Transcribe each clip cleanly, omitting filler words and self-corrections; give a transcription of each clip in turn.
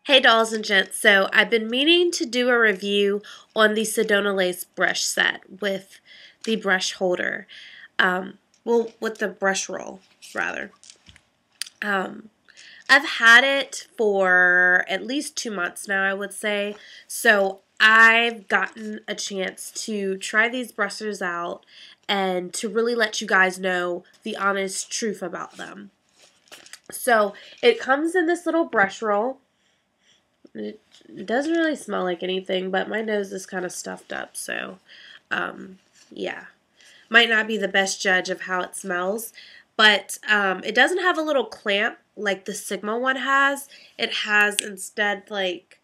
Hey dolls and gents, so I've been meaning to do a review on the Sedona Lace Brush set with the brush holder. Well, with the brush roll, rather. I've had it for at least 2 months now, I would say, so I've gotten a chance to try these brushes out and to really let you guys know the honest truth about them. So, it comes in this little brush roll. It doesn't really smell like anything, but my nose is kind of stuffed up, so, yeah. Might not be the best judge of how it smells, but it doesn't have a little clamp like the Sigma one has. It has instead, like,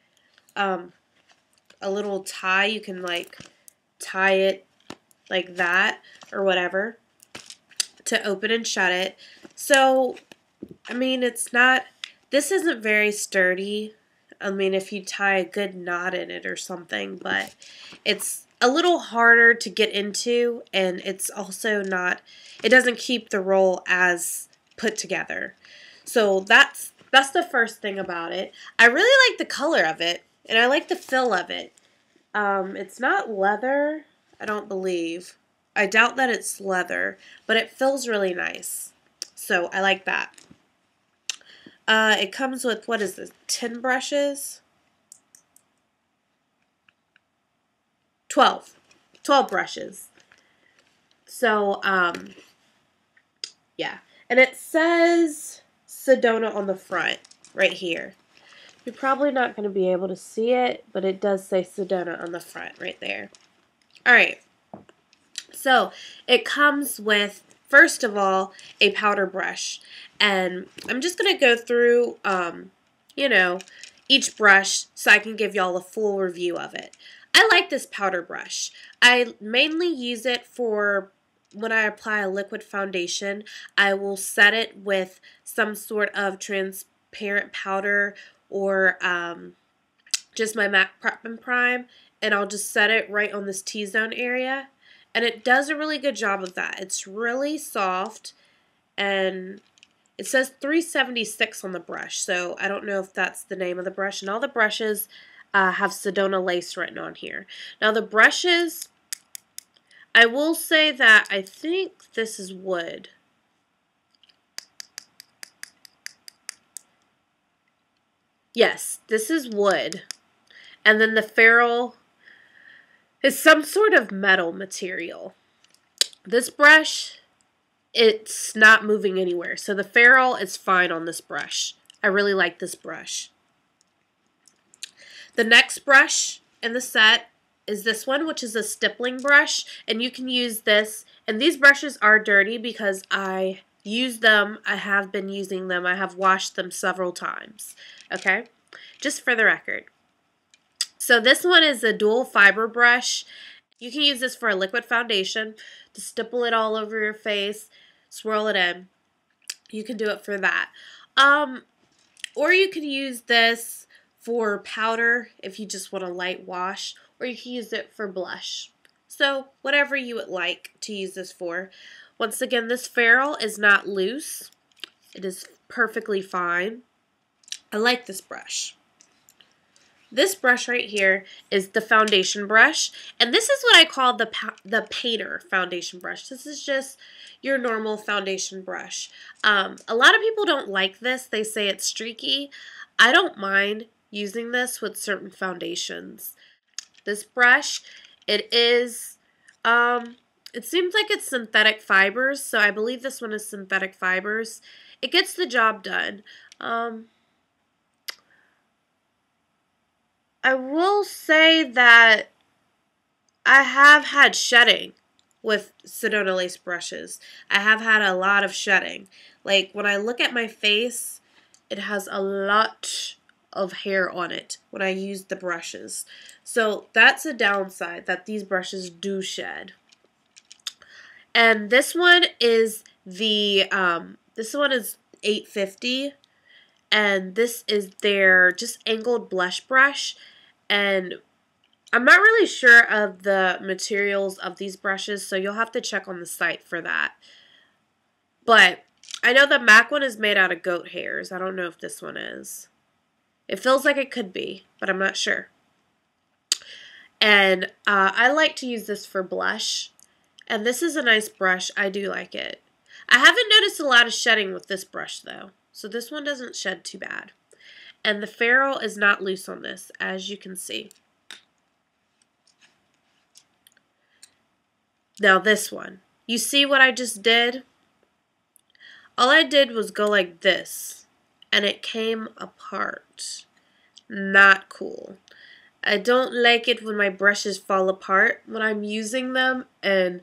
a little tie. You can, like, tie it like that or whatever to open and shut it. So, I mean, this isn't very sturdy. I mean, if you tie a good knot in it or something, but it's a little harder to get into, and it's also it doesn't keep the roll as put together. So that's the first thing about it. I really like the color of it, and I like the feel of it. It's not leather, I don't believe. I doubt that it's leather, but it feels really nice. So I like that. It comes with, what is this, 10 brushes? 12 brushes. So, yeah. And it says Sedona on the front, right here. You're probably not going to be able to see it, but it does say Sedona on the front, right there. Alright. So, it comes with, first of all, a powder brush. And I'm just going to go through, you know, each brush so I can give y'all a full review of it. I like this powder brush. I mainly use it for when I apply a liquid foundation. I will set it with some sort of transparent powder or just my MAC Prep and Prime, and I'll just set it right on this T-zone area. And it does a really good job of that. It's really soft, and it says 376 on the brush, so I don't know if that's the name of the brush. And all the brushes have Sedona Lace written on here. Now the brushes, I will say that I think this is wood. Yes, this is wood. And then the ferrule is some sort of metal material. This brush, it's not moving anywhere. So the ferrule is fine on this brush. I really like this brush. The next brush in the set is this one, which is a stippling brush. And you can use this. And these brushes are dirty because I use them. I have been using them. I have washed them several times. Okay? Just for the record. So this one is a dual fiber brush. You can use this for a liquid foundation to stipple it all over your face. Swirl it in. You can do it for that. Or you can use this for powder if you just want a light wash, or you can use it for blush. So whatever you would like to use this for. Once again, this ferrule is not loose. It is perfectly fine. I like this brush. This brush right here is the foundation brush, and this is what I call the painter foundation brush. This is just your normal foundation brush. A lot of people don't like this. They say it's streaky. I don't mind using this with certain foundations. This brush, it is, it seems like it's synthetic fibers, so I believe this one is synthetic fibers. It gets the job done. I will say that I have had shedding with Sedona Lace brushes. I have had a lot of shedding. Like, when I look at my face, it has a lot of hair on it when I use the brushes. So that's a downside, that these brushes do shed. And this one is this one is $8.50, and this is their just angled blush brush. And I'm not really sure of the materials of these brushes, so you'll have to check on the site for that. But I know the MAC one is made out of goat hairs. I don't know if this one is. It feels like it could be, but I'm not sure. And I like to use this for blush. And this is a nice brush. I do like it. I haven't noticed a lot of shedding with this brush though. So this one doesn't shed too bad. And the ferrule is not loose on this, as you can see. Now this one. You see what I just did? All I did was go like this. And it came apart. Not cool. I don't like it when my brushes fall apart when I'm using them, and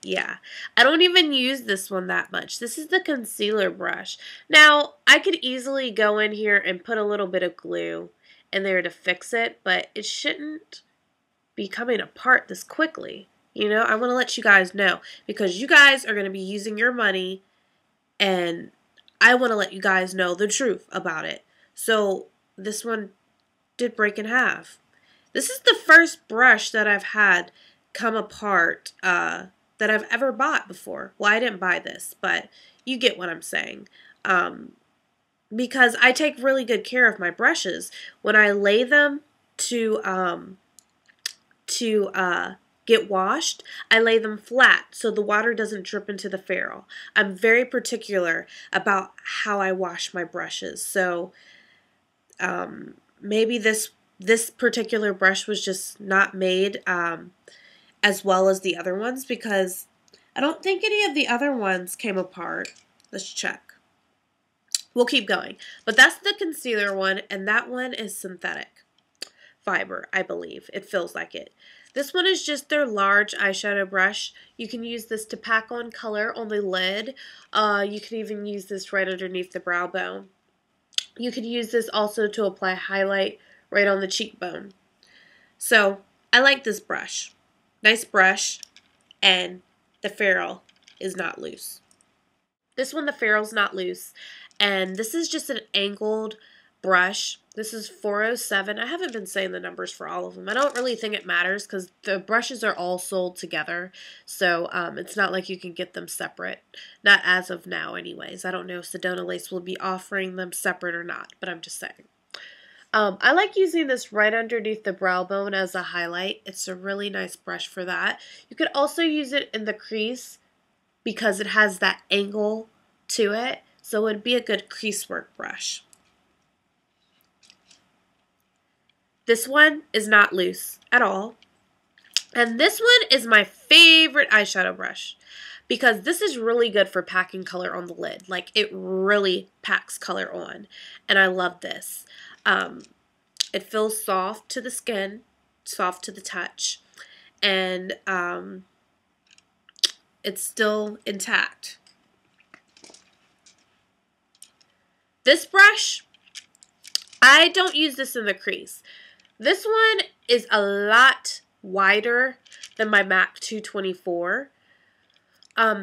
yeah, I don't even use this one that much. This is the concealer brush. Now, I could easily go in here and put a little bit of glue in there to fix it, but it shouldn't be coming apart this quickly. You know, I want to let you guys know because you guys are going to be using your money, and I want to let you guys know the truth about it. So, this one did break in half. This is the first brush that I've had come apart that I've ever bought before. Well, I didn't buy this, but you get what I'm saying. Because I take really good care of my brushes. When I lay them to get washed, I lay them flat so the water doesn't drip into the ferrule. I'm very particular about how I wash my brushes. So maybe this particular brush was just not made as well as the other ones, because I don't think any of the other ones came apart. Let's check. We'll keep going. But that's the concealer one, and that one is synthetic fiber, I believe. It feels like it. This one is just their large eyeshadow brush. You can use this to pack on color on the lid. You can even use this right underneath the brow bone. You could use this also to apply highlight right on the cheekbone. So, I like this brush. Nice brush, and the ferrule is not loose. This one, the ferrule's not loose, and this is just an angled brush. This is 407. I haven't been saying the numbers for all of them. I don't really think it matters because the brushes are all sold together, so it's not like you can get them separate. Not as of now anyways. I don't know if Sedona Lace will be offering them separate or not, but I'm just saying. I like using this right underneath the brow bone as a highlight. It's a really nice brush for that. You could also use it in the crease because it has that angle to it, so it would be a good crease work brush. This one is not loose at all. And this one is my favorite eyeshadow brush because this is really good for packing color on the lid. Like, it really packs color on, and I love this. It feels soft to the skin, soft to the touch, and it's still intact. This brush, I don't use this in the crease. This one is a lot wider than my MAC 224.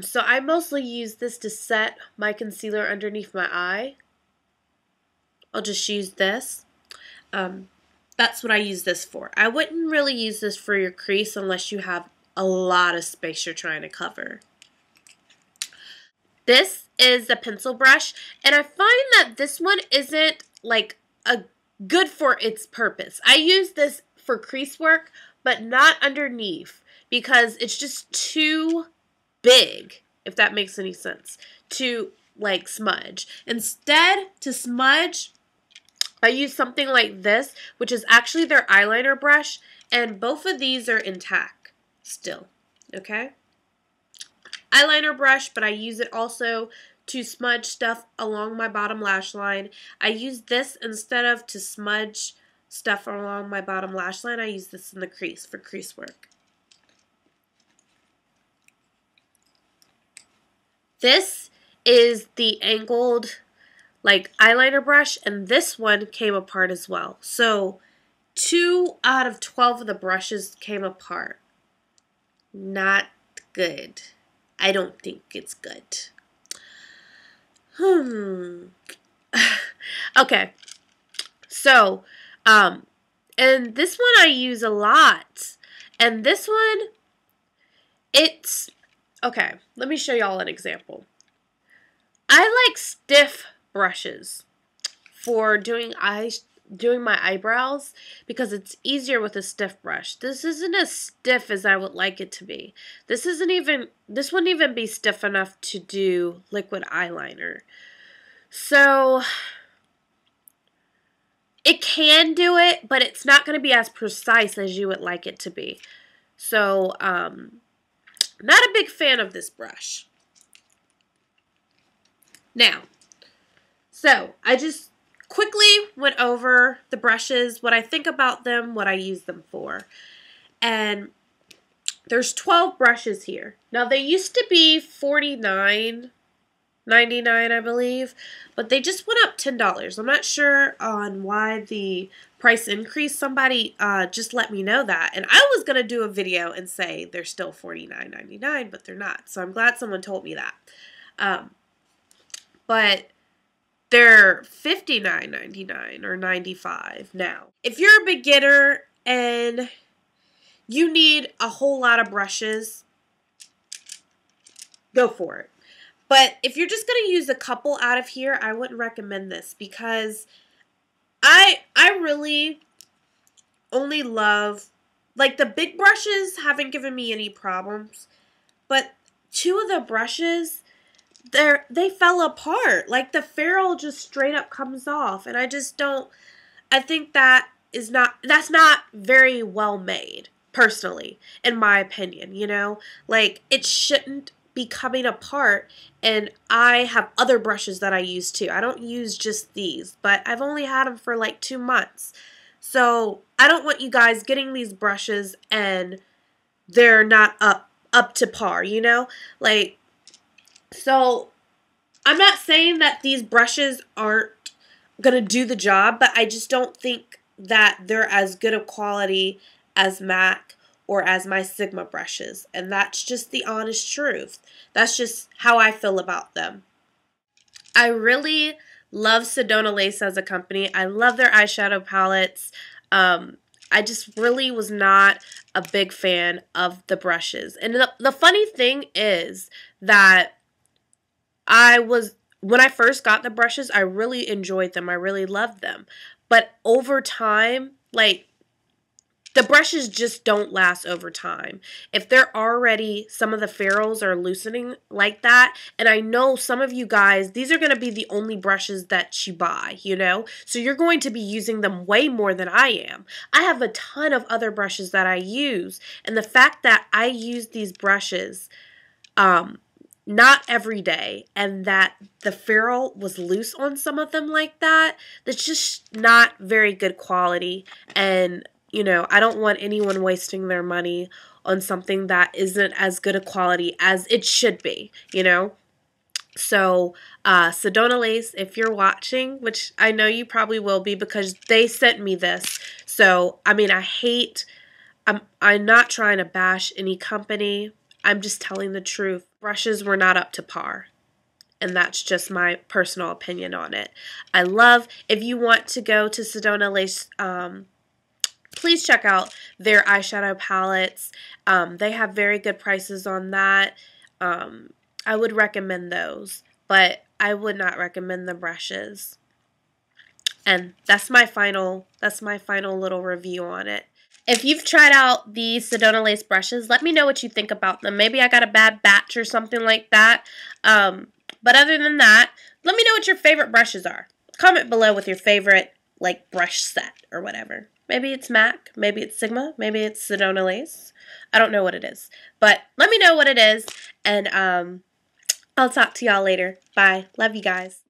So I mostly use this to set my concealer underneath my eye. I'll just use this. That's what I use this for. I wouldn't really use this for your crease unless you have a lot of space you're trying to cover. This is a pencil brush, and I find that this one isn't like a good for its purpose. I use this for crease work, but not underneath because it's just too big, if that makes any sense, to like smudge. Instead, to smudge, I use something like this, which is actually their eyeliner brush, and both of these are intact still, okay? Eyeliner brush, but I use it also to smudge stuff along my bottom lash line. I use this instead of to smudge stuff along my bottom lash line. I use this in the crease for crease work. This is the angled like eyeliner brush, and this one came apart as well. So 2 out of 12 of the brushes came apart. Not good. I don't think it's good. Okay. So, and this one I use a lot. And this one, it's, okay, let me show y'all an example. I like stiff brushes for doing my eyebrows because it's easier with a stiff brush. This isn't as stiff as I would like it to be. This wouldn't even be stiff enough to do liquid eyeliner. So it can do it, but it's not going to be as precise as you would like it to be. So, not a big fan of this brush. Now, so I just quickly went over the brushes, what I think about them, what I use them for. And there's 12 brushes here. Now, they used to be $49.99, I believe, but they just went up $10. I'm not sure on why the price increased. Somebody just let me know that. And I was going to do a video and say they're still $49.99, but they're not. So I'm glad someone told me that. But they're $59.99 or $95 now. If you're a beginner and you need a whole lot of brushes, go for it. But if you're just going to use a couple out of here, I wouldn't recommend this because I really only love, like, the big brushes haven't given me any problems, but two of the brushes, they fell apart. Like, the ferrule just straight up comes off, and I just don't, I think that's not very well made, personally, in my opinion, you know? Like, it shouldn't be coming apart, and I have other brushes that I use too. I don't use just these, but I've only had them for like 2 months. So I don't want you guys getting these brushes and they're not up to par, you know? Like, so I'm not saying that these brushes aren't going to do the job, but I just don't think that they're as good a quality as MAC or as my Sigma brushes, and that's just the honest truth. That's just how I feel about them. I really love Sedona Lace as a company. I love their eyeshadow palettes. I just really was not a big fan of the brushes. And the funny thing is that when I first got the brushes, I really enjoyed them. I really loved them. But over time, like, the brushes just don't last over time. If they're already, some of the ferrules are loosening like that, and I know some of you guys, these are going to be the only brushes that you buy, you know? So you're going to be using them way more than I am. I have a ton of other brushes that I use, and the fact that I use these brushes not every day, and that the ferrule was loose on some of them like that, that's just not very good quality. And you know, I don't want anyone wasting their money on something that isn't as good a quality as it should be, you know? So, Sedona Lace, if you're watching, which I know you probably will be because they sent me this. So, I mean, I'm not trying to bash any company. I'm just telling the truth. Brushes were not up to par. And that's just my personal opinion on it. I love, if you want to go to Sedona Lace, please check out their eyeshadow palettes. They have very good prices on that. I would recommend those, but I would not recommend the brushes. And that's my final little review on it. If you've tried out the Sedona Lace brushes, let me know what you think about them. Maybe I got a bad batch or something like that. But other than that, let me know what your favorite brushes are. Comment below with your favorite, like, brush set or whatever. Maybe it's MAC, maybe it's Sigma, maybe it's Sedona Lace. I don't know what it is. But let me know what it is, and I'll talk to y'all later. Bye. Love you guys.